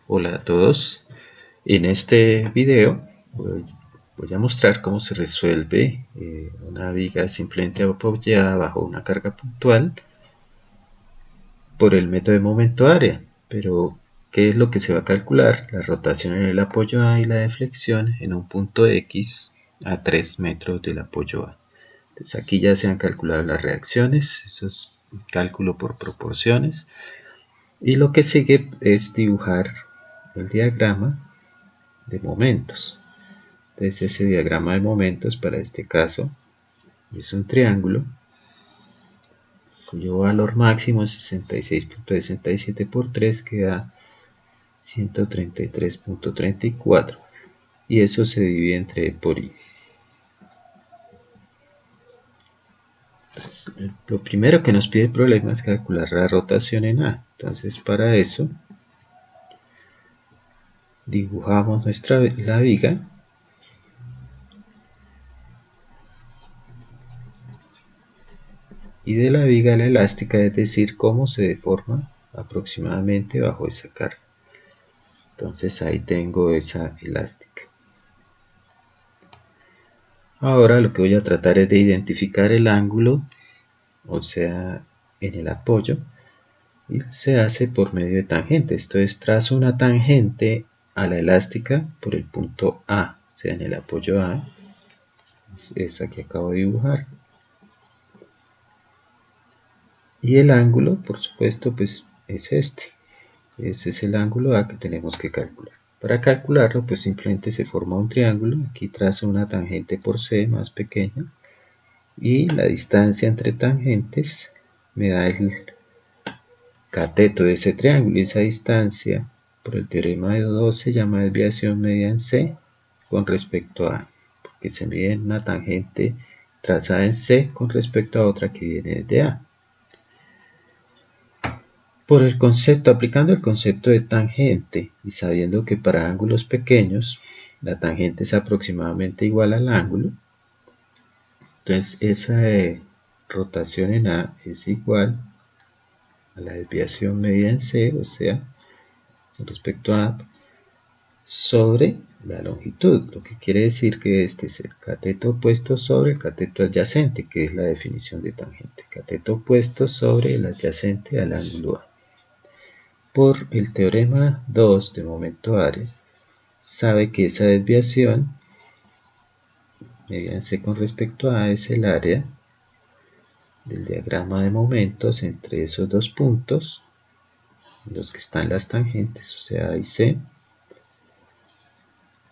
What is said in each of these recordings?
Hola a todos. En este video voy a mostrar cómo se resuelve una viga simplemente apoyada bajo una carga puntual por el método de momento área. Pero, ¿qué es lo que se va a calcular? La rotación en el apoyo A y la deflexión en un punto X a 3 metros del apoyo A. Entonces aquí ya se han calculado las reacciones, eso es un cálculo por proporciones. Y lo que sigue es dibujar el diagrama de momentos. Entonces ese diagrama de momentos para este caso es un triángulo cuyo valor máximo es 66.67 por 3 que da 133.34 y eso se divide entre E por I. Entonces, lo primero que nos pide el problema es calcular la rotación en A. Entonces para eso dibujamos la viga y de la viga la elástica, es decir, cómo se deforma aproximadamente bajo esa carga. Entonces ahí tengo esa elástica. Ahora lo que voy a tratar es de identificar el ángulo, o sea, en el apoyo, y se hace por medio de tangentes. Entonces trazo una tangente a la elástica por el punto A, o sea, en el apoyo A, es esa que acabo de dibujar. Y el ángulo, por supuesto, pues es este. Ese es el ángulo A que tenemos que calcular. Para calcularlo, pues simplemente se forma un triángulo. Aquí trazo una tangente por C más pequeña. Y la distancia entre tangentes me da el cateto de ese triángulo. Y esa distancia, por el teorema de 2, se llama desviación media en C con respecto a A. Porque se mide una tangente trazada en C con respecto a otra que viene desde A. Por el concepto, aplicando el concepto de tangente y sabiendo que para ángulos pequeños la tangente es aproximadamente igual al ángulo, entonces esa rotación en A es igual a la desviación media en C, o sea, con respecto a A, sobre la longitud, lo que quiere decir que este es el cateto opuesto sobre el cateto adyacente, que es la definición de tangente, cateto opuesto sobre el adyacente al ángulo A. Por el teorema 2 de momento área, sabe que esa desviación media en C con respecto a A es el área del diagrama de momentos entre esos dos puntos, los que están las tangentes, o sea A y C,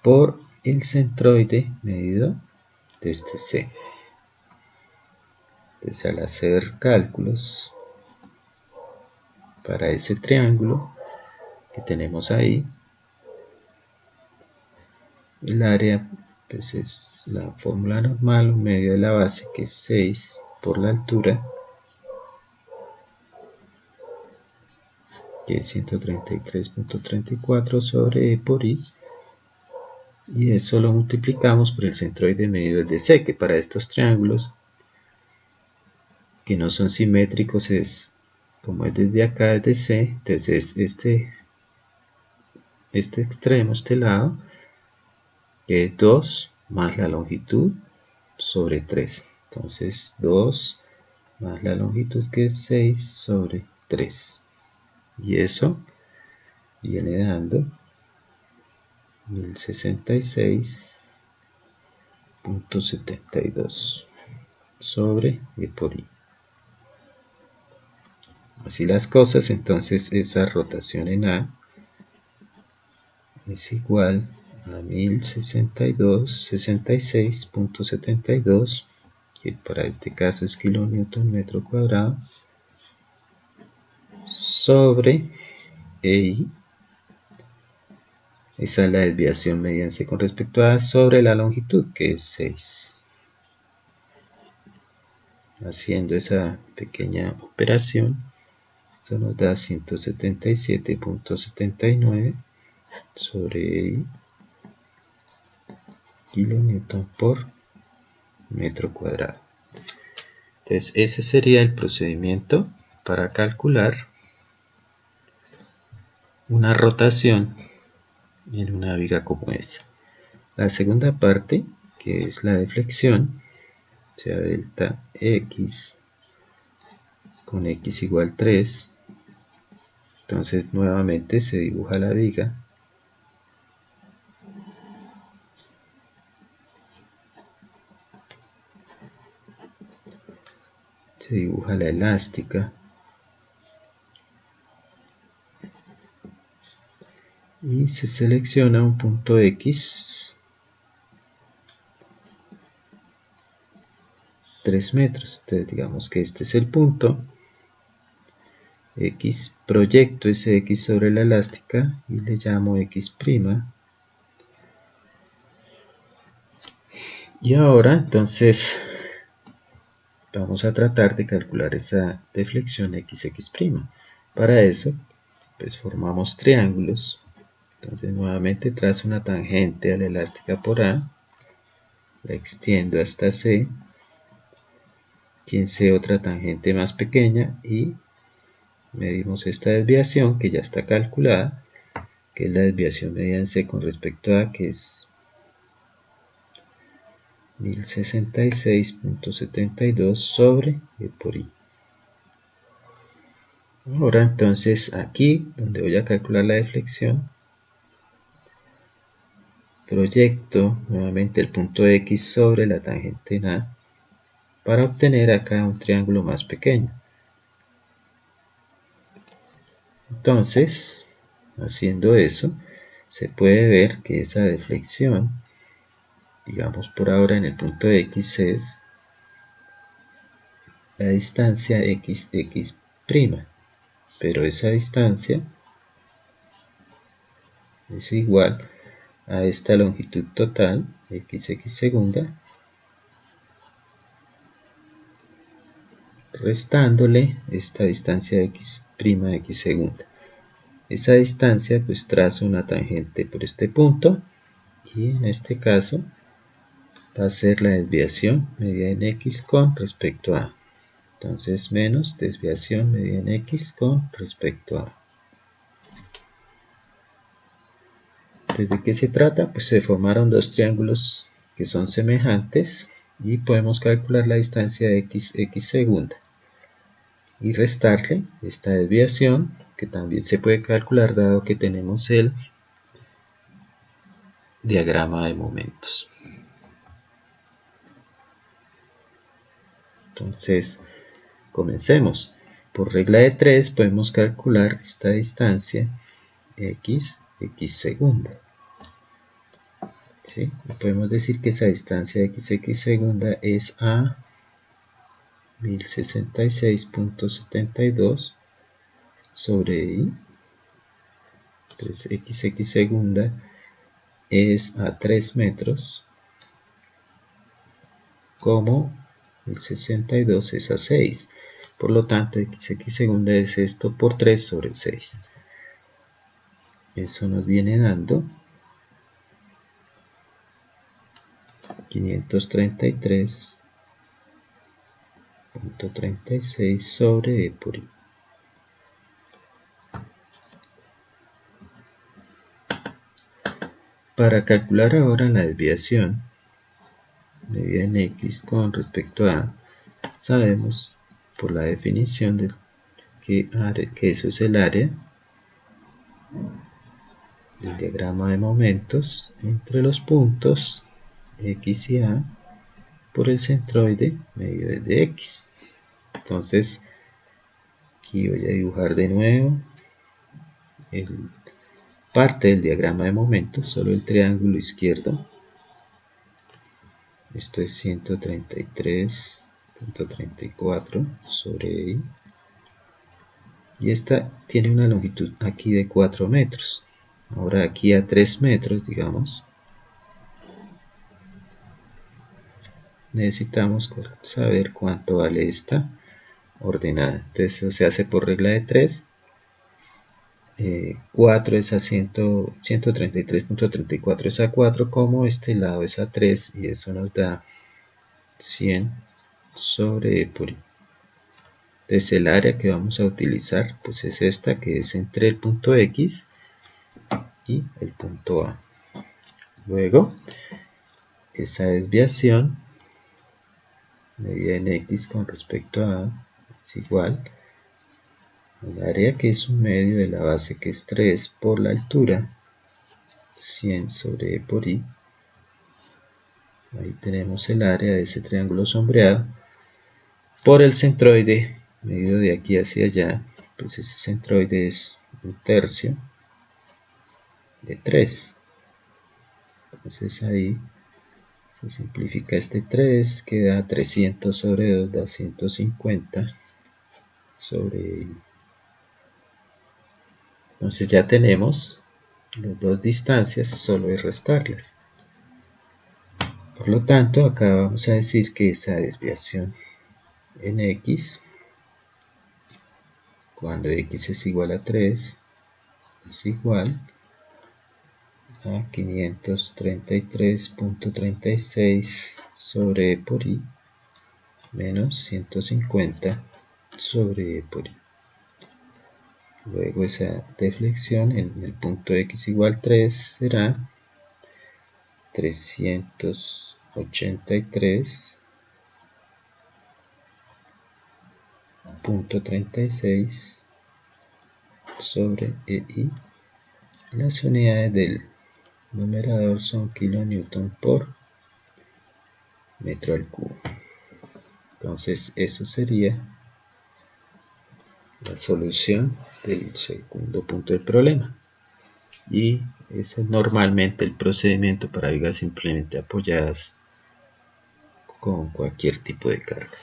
por el centroide medido desde C. Entonces al hacer cálculos para ese triángulo que tenemos ahí, el área pues es la fórmula normal, un medio de la base que es 6 por la altura, que es 133.34 sobre E por I, y eso lo multiplicamos por el centroide medido desde C, que para estos triángulos que no son simétricos es, como es desde acá desde C, entonces este extremo, este lado, que es 2 más la longitud sobre 3. Entonces 2 más la longitud, que es 6 sobre 3. Y eso viene dando 1066.72 sobre E por I. Así las cosas, entonces esa rotación en A es igual a 1066.72, que para este caso es kilonewton metro cuadrado, sobre EI. Esa es la desviación media en C con respecto a sobre la longitud, que es 6. Haciendo esa pequeña operación, esto nos da 177.79 sobre I, kilonewton por metro cuadrado. Entonces ese sería el procedimiento para calcular una rotación en una viga como esa. La segunda parte, que es la deflexión, sea delta x con x igual 3. Entonces nuevamente se dibuja la viga. Se dibuja la elástica. Y se selecciona un punto X 3 metros. Entonces digamos que este es el punto X, proyecto ese X sobre la elástica y le llamo X'. Y ahora entonces vamos a tratar de calcular esa deflexión XX'. Para eso pues formamos triángulos. Entonces nuevamente trazo una tangente a la elástica por A, la extiendo hasta C, y en C otra tangente más pequeña y medimos esta desviación que ya está calculada, que es la desviación medida en C con respecto a, que es 1066.72 sobre E por I. Ahora entonces aquí, donde voy a calcular la deflexión, proyecto nuevamente el punto X sobre la tangente en A para obtener acá un triángulo más pequeño. Entonces, haciendo eso, se puede ver que esa deflexión, digamos por ahora en el punto X, es la distancia XX', pero esa distancia es igual a esta longitud total, XX segunda, restándole esta distancia X', X segunda. Esa distancia pues trazo una tangente por este punto y en este caso va a ser la desviación medida en X con respecto a. Entonces menos desviación medida en X con respecto a. ¿De qué se trata? Pues se formaron dos triángulos que son semejantes y podemos calcular la distancia de X segunda y restarle esta desviación, que también se puede calcular dado que tenemos el diagrama de momentos. Entonces, comencemos. Por regla de 3 podemos calcular esta distancia X segunda. ¿Sí? Y podemos decir que esa distancia XX segunda es a 1066.72 sobre I. Entonces XX segunda es a 3 metros, como el 62 es a 6. Por lo tanto, XX segunda es esto por 3 sobre 6. Eso nos viene dando 533.36 sobre E por I. Para calcular ahora la desviación medida en X con respecto a, sabemos por la definición de que eso es el área del diagrama de momentos entre los puntos X y A por el centroide medido desde X. Entonces aquí voy a dibujar de nuevo parte del diagrama de momentos, solo el triángulo izquierdo. Esto es 133.34 sobre I. Y esta tiene una longitud aquí de 4 metros. Ahora aquí a 3 metros, digamos, necesitamos saber cuánto vale esta ordenada. Entonces eso se hace por regla de 3. 4 es a 133.34 es a 4, como este lado es a 3, y eso nos da 100 sobre E por I. Entonces el área que vamos a utilizar pues es esta, que es entre el punto X y el punto A. Luego, esa desviación medida en X con respecto a A es igual al área, que es un medio, de la base, que es 3, por la altura, 100 sobre E por I. Ahí tenemos el área de ese triángulo sombreado por el centroide medido de aquí hacia allá. Pues ese centroide es 1/3 de 3. Entonces ahí se simplifica este 3, queda 300 sobre 2, da 150 sobre. Entonces ya tenemos las dos distancias, solo es restarlas. Por lo tanto, acá vamos a decir que esa desviación en X, cuando X es igual a 3, es igual a 533.36 sobre E por I menos 150 sobre E por I. Luego esa deflexión en el punto X igual 3 será 383.36 sobre EI. Las unidades del numerador son kilonewton por metro al cubo. Entonces eso sería la solución del segundo punto del problema. Y ese es normalmente el procedimiento para vigas simplemente apoyadas con cualquier tipo de carga.